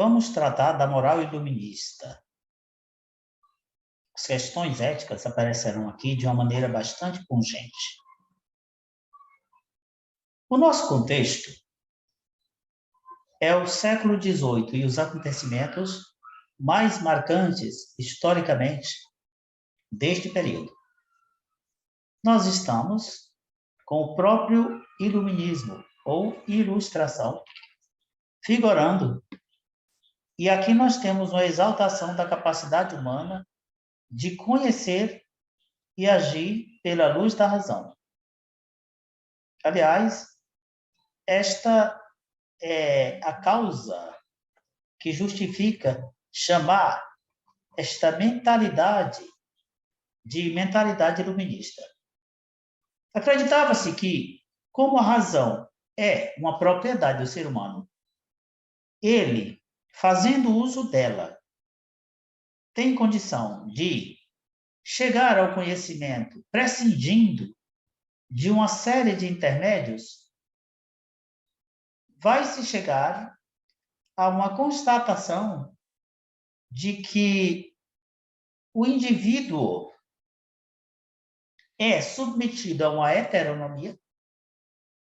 Vamos tratar da moral iluminista. As questões éticas aparecerão aqui de uma maneira bastante pungente. O nosso contexto é o século XVIII e os acontecimentos mais marcantes, historicamente, deste período. Nós estamos com o próprio iluminismo, ou ilustração, figurando. E aqui nós temos uma exaltação da capacidade humana de conhecer e agir pela luz da razão. Aliás, esta é a causa que justifica chamar esta mentalidade de mentalidade iluminista. Acreditava-se que, como a razão é uma propriedade do ser humano, ele, fazendo uso dela, tem condição de chegar ao conhecimento prescindindo de uma série de intermédios, vai se chegar a uma constatação de que o indivíduo é submetido a uma heteronomia,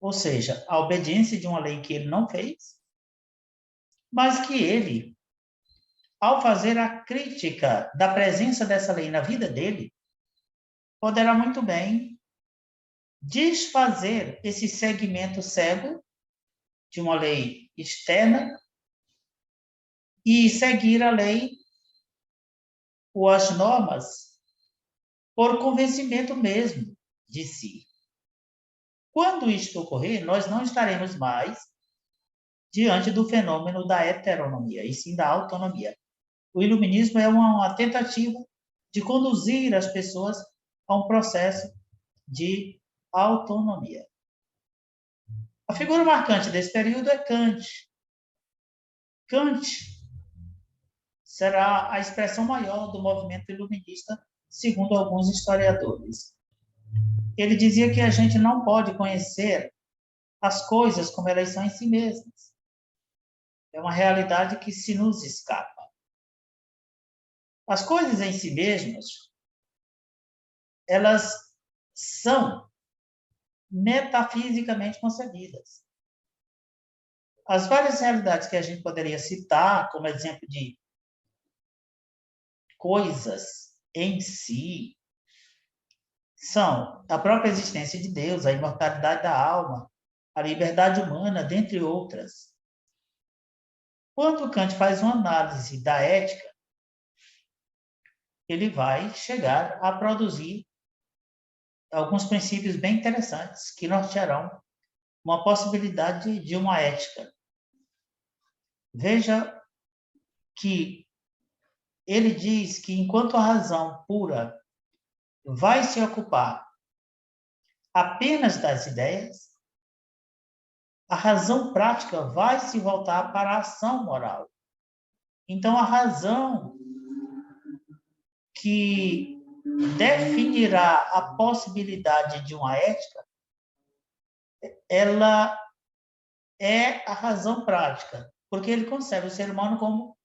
ou seja, a obediência de uma lei que ele não fez, mas que ele, ao fazer a crítica da presença dessa lei na vida dele, poderá muito bem desfazer esse segmento cego de uma lei externa e seguir a lei ou as normas por convencimento mesmo de si. Quando isto ocorrer, nós não estaremos mais diante do fenômeno da heteronomia, e sim da autonomia. O iluminismo é uma tentativa de conduzir as pessoas a um processo de autonomia. A figura marcante desse período é Kant. Kant será a expressão maior do movimento iluminista, segundo alguns historiadores. Ele dizia que a gente não pode conhecer as coisas como elas são em si mesmas. É uma realidade que se nos escapa. As coisas em si mesmas, elas são metafisicamente concebidas. As várias realidades que a gente poderia citar como exemplo de coisas em si são a própria existência de Deus, a imortalidade da alma, a liberdade humana, dentre outras. Quando Kant faz uma análise da ética, ele vai chegar a produzir alguns princípios bem interessantes que nortearão uma possibilidade de uma ética. Veja que ele diz que enquanto a razão pura vai se ocupar apenas das ideias, a razão prática vai se voltar para a ação moral. Então, a razão que definirá a possibilidade de uma ética, ela é a razão prática, porque ele concebe o ser humano como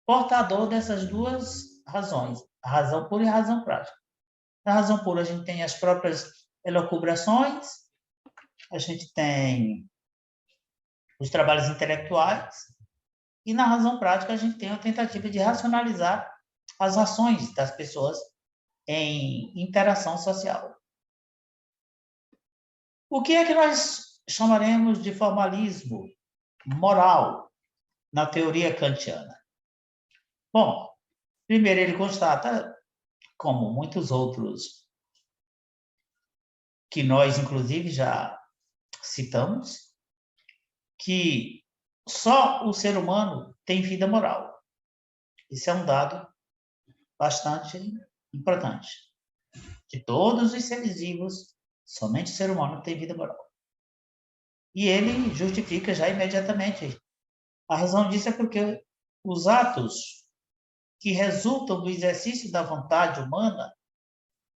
portador dessas duas razões, a razão pura e a razão prática. Na razão pura, a gente tem as próprias elucubrações, a gente tem os trabalhos intelectuais, e na razão prática, a gente tem a tentativa de racionalizar as ações das pessoas em interação social. O que é que nós chamaremos de formalismo moral na teoria kantiana? Bom, primeiro ele constata, como muitos outros que nós, inclusive, já citamos, que só o ser humano tem vida moral. Isso é um dado bastante importante. De todos os seres vivos, somente o ser humano tem vida moral. E ele justifica já imediatamente. A razão disso é porque os atos que resultam do exercício da vontade humana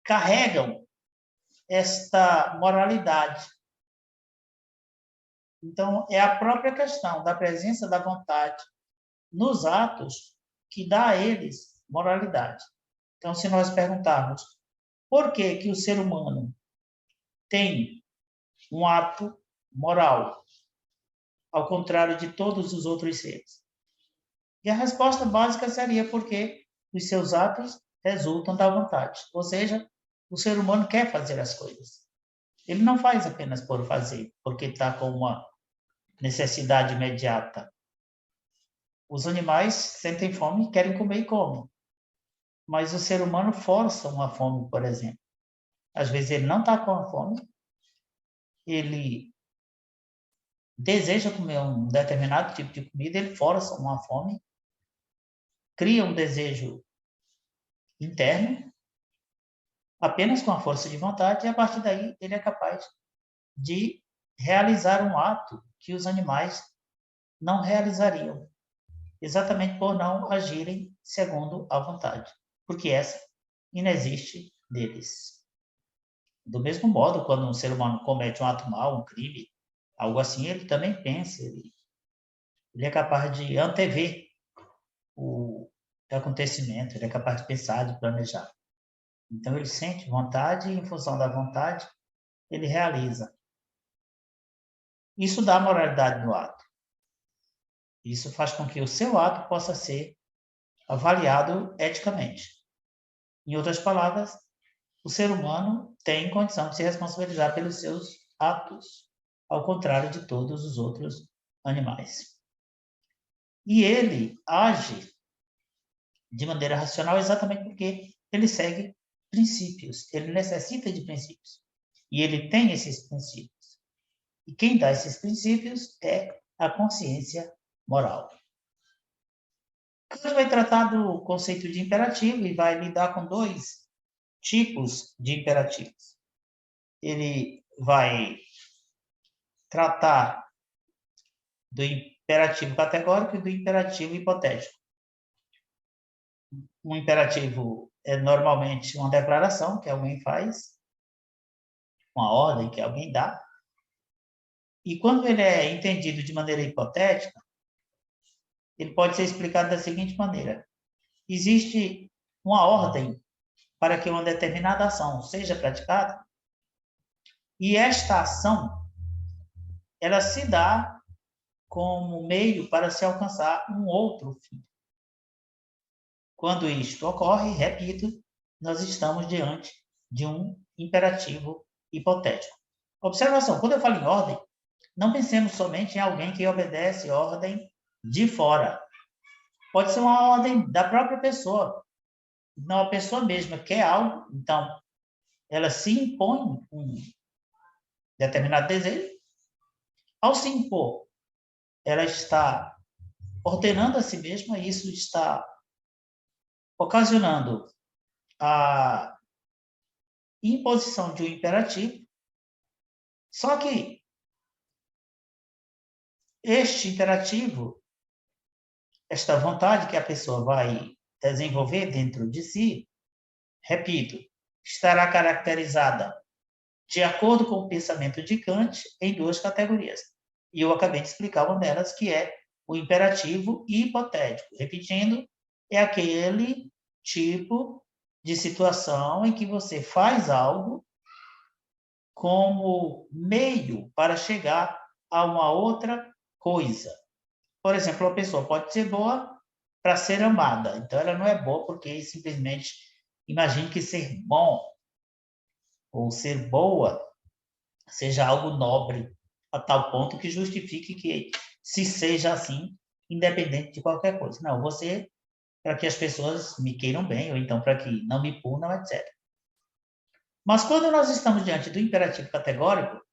carregam esta moralidade. Então, é a própria questão da presença da vontade nos atos que dá a eles moralidade. Então, se nós perguntarmos por que que o ser humano tem um ato moral, ao contrário de todos os outros seres? E a resposta básica seria porque os seus atos resultam da vontade. Ou seja, o ser humano quer fazer as coisas. Ele não faz apenas por fazer, porque está com uma necessidade imediata. Os animais sentem fome, querem comer e comem. Mas o ser humano força uma fome, por exemplo. Às vezes ele não está com a fome, ele deseja comer um determinado tipo de comida, ele força uma fome, cria um desejo interno, apenas com a força de vontade, e a partir daí ele é capaz de realizar um ato que os animais não realizariam, exatamente por não agirem segundo a vontade, porque essa inexiste deles. Do mesmo modo, quando um ser humano comete um ato mau, um crime, algo assim, ele também pensa, ele é capaz de antever o acontecimento, ele é capaz de pensar, de planejar. Então, ele sente vontade e, em função da vontade, ele realiza. Isso dá moralidade no ato. Isso faz com que o seu ato possa ser avaliado eticamente. Em outras palavras, o ser humano tem condição de se responsabilizar pelos seus atos, ao contrário de todos os outros animais. E ele age de maneira racional exatamente porque ele segue princípios, ele necessita de princípios. E ele tem esses princípios. E quem dá esses princípios é a consciência moral. Kant vai tratar do conceito de imperativo e vai lidar com dois tipos de imperativos. Ele vai tratar do imperativo categórico e do imperativo hipotético. Um imperativo é normalmente uma declaração que alguém faz, uma ordem que alguém dá, e quando ele é entendido de maneira hipotética, ele pode ser explicado da seguinte maneira: existe uma ordem para que uma determinada ação seja praticada, e esta ação ela se dá como meio para se alcançar um outro fim. Quando isto ocorre, repito, nós estamos diante de um imperativo hipotético. Observação: quando eu falo em ordem, não pensemos somente em alguém que obedece ordem de fora. Pode ser uma ordem da própria pessoa. Não, a pessoa mesma quer algo, então ela se impõe um determinado desejo. Ao se impor, ela está ordenando a si mesma, e isso está ocasionando a imposição de um imperativo. Só que este imperativo, esta vontade que a pessoa vai desenvolver dentro de si, repito, estará caracterizada, de acordo com o pensamento de Kant, em duas categorias. E eu acabei de explicar uma delas, que é o imperativo hipotético. Repetindo, é aquele tipo de situação em que você faz algo como meio para chegar a uma outra coisa. Por exemplo, a pessoa pode ser boa para ser amada. Então, ela não é boa porque simplesmente imagine que ser bom ou ser boa seja algo nobre a tal ponto que justifique que se seja assim, independente de qualquer coisa. Não, você, para que as pessoas me queiram bem, ou então para que não me punam, etc. Mas quando nós estamos diante do imperativo categórico,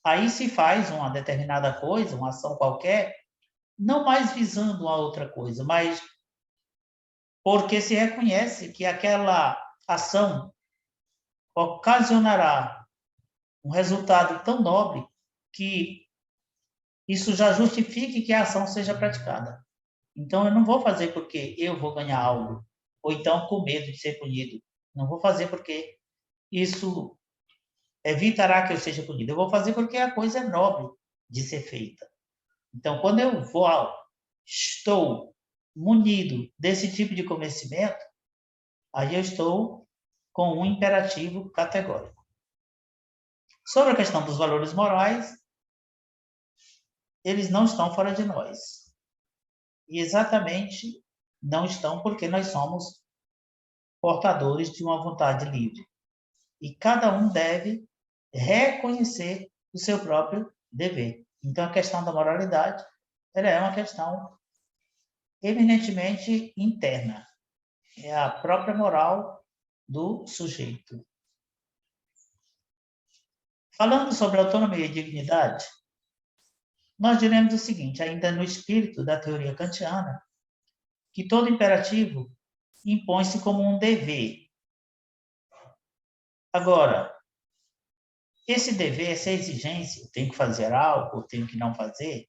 aí se faz uma determinada coisa, uma ação qualquer, não mais visando a outra coisa, mas porque se reconhece que aquela ação ocasionará um resultado tão nobre que isso já justifique que a ação seja praticada. Então, eu não vou fazer porque eu vou ganhar algo, ou então com medo de ser punido. Não vou fazer porque isso evitará que eu seja punido. Eu vou fazer porque a coisa é nobre de ser feita. Então, quando eu estou munido desse tipo de conhecimento, aí eu estou com um imperativo categórico. Sobre a questão dos valores morais, eles não estão fora de nós. E exatamente não estão porque nós somos portadores de uma vontade livre. E cada um deve reconhecer o seu próprio dever. Então, a questão da moralidade, ela é uma questão eminentemente interna. É a própria moral do sujeito. Falando sobre autonomia e dignidade, nós diremos o seguinte, ainda no espírito da teoria kantiana, que todo imperativo impõe-se como um dever. Agora, esse dever, essa exigência, eu tenho que fazer algo, eu tenho que não fazer,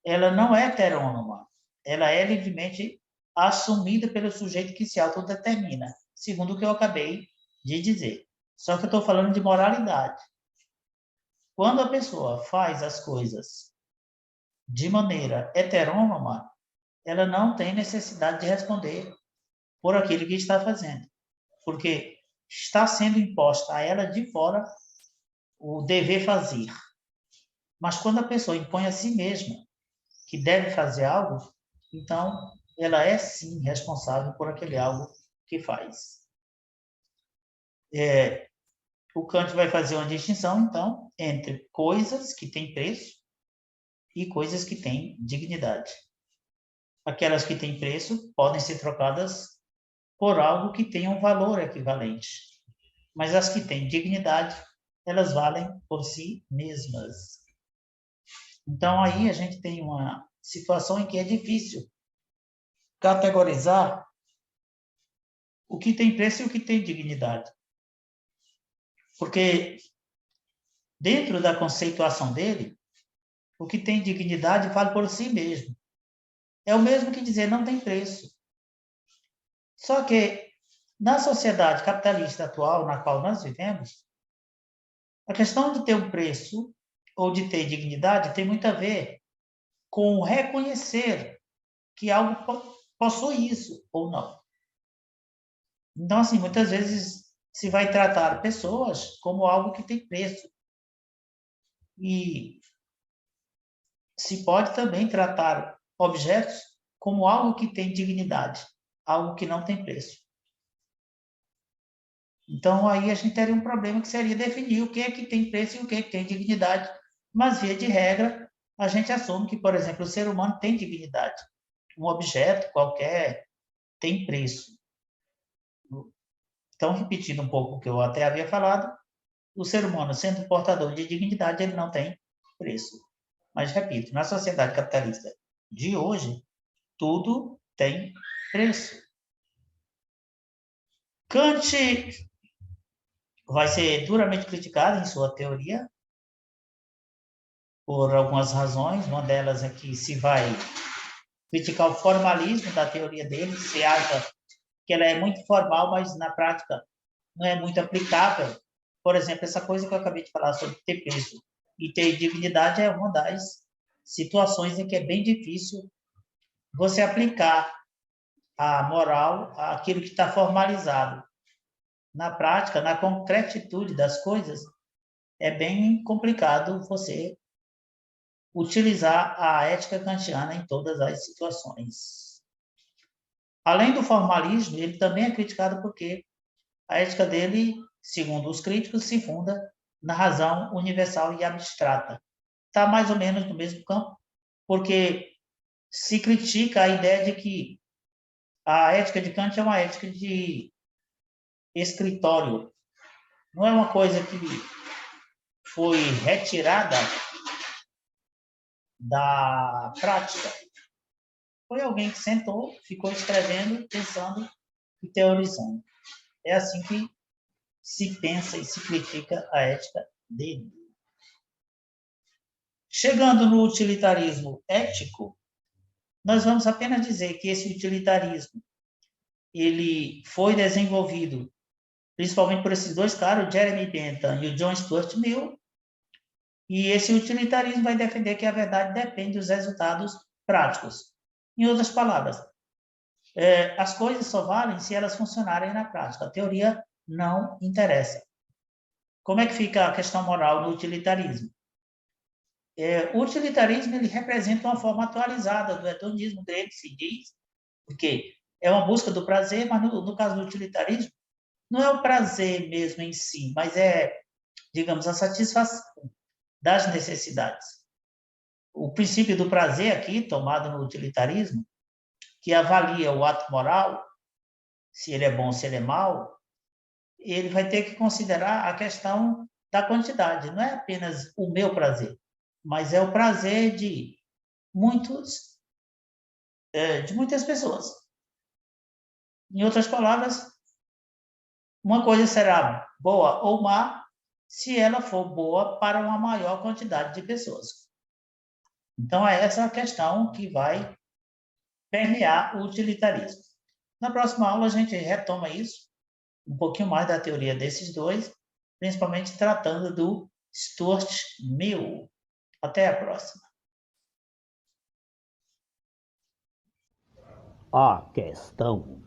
ela não é heterônoma, ela é livremente assumida pelo sujeito que se autodetermina, segundo o que eu acabei de dizer. Só que eu estou falando de moralidade. Quando a pessoa faz as coisas de maneira heterônoma, ela não tem necessidade de responder por aquilo que está fazendo, porque está sendo imposta a ela de fora o dever fazer. Mas quando a pessoa impõe a si mesma que deve fazer algo, então ela é sim responsável por aquele algo que faz. O Kant vai fazer uma distinção, então, entre coisas que têm preço e coisas que têm dignidade. Aquelas que têm preço podem ser trocadas por algo que tenha um valor equivalente. Mas as que têm dignidade, elas valem por si mesmas. Então, aí a gente tem uma situação em que é difícil categorizar o que tem preço e o que tem dignidade. Porque, dentro da conceituação dele, o que tem dignidade vale por si mesmo. É o mesmo que dizer não tem preço. Só que, na sociedade capitalista atual na qual nós vivemos, a questão de ter um preço ou de ter dignidade tem muito a ver com reconhecer que algo possui isso ou não. Então, assim, muitas vezes se vai tratar pessoas como algo que tem preço. E se pode também tratar objetos como algo que tem dignidade, algo que não tem preço. Então, aí a gente teria um problema que seria definir o que é que tem preço e o que é que tem dignidade. Mas, via de regra, a gente assume que, por exemplo, o ser humano tem dignidade. Um objeto qualquer tem preço. Então, repetindo um pouco o que eu até havia falado, o ser humano, sendo portador de dignidade, ele não tem preço. Mas, repito, na sociedade capitalista de hoje, tudo tem preço. Kant vai ser duramente criticado em sua teoria por algumas razões. Uma delas é que se vai criticar o formalismo da teoria dele, se acha que ela é muito formal, mas na prática não é muito aplicável. Por exemplo, essa coisa que eu acabei de falar sobre ter peso e ter dignidade é uma das situações em que é bem difícil você aplicar a moral àquilo que está formalizado. Na prática, na concretitude das coisas, é bem complicado você utilizar a ética kantiana em todas as situações. Além do formalismo, ele também é criticado porque a ética dele, segundo os críticos, se funda na razão universal e abstrata. Está mais ou menos no mesmo campo, porque se critica a ideia de que a ética de Kant é uma ética de escritório. Não é uma coisa que foi retirada da prática. Foi alguém que sentou, ficou escrevendo, pensando e teorizando. É assim que se pensa e se critica a ética dele. Chegando no utilitarismo ético, nós vamos apenas dizer que esse utilitarismo ele foi desenvolvido principalmente por esses dois caras, o Jeremy Bentham e o John Stuart Mill, e esse utilitarismo vai defender que a verdade depende dos resultados práticos. Em outras palavras, as coisas só valem se elas funcionarem na prática. A teoria não interessa. Como é que fica a questão moral do utilitarismo? O utilitarismo ele representa uma forma atualizada do hedonismo grego, se diz, porque é uma busca do prazer, mas no caso do utilitarismo, não é o prazer mesmo em si, mas digamos, a satisfação das necessidades. O princípio do prazer aqui, tomado no utilitarismo, que avalia o ato moral, se ele é bom ou se ele é mau, ele vai ter que considerar a questão da quantidade. Não é apenas o meu prazer, mas é o prazer de muitas pessoas. Em outras palavras, uma coisa será boa ou má se ela for boa para uma maior quantidade de pessoas. Então, é essa a questão que vai permear o utilitarismo. Na próxima aula, a gente retoma isso, um pouquinho mais da teoria desses dois, principalmente tratando do Stuart Mill. Até a próxima. A questão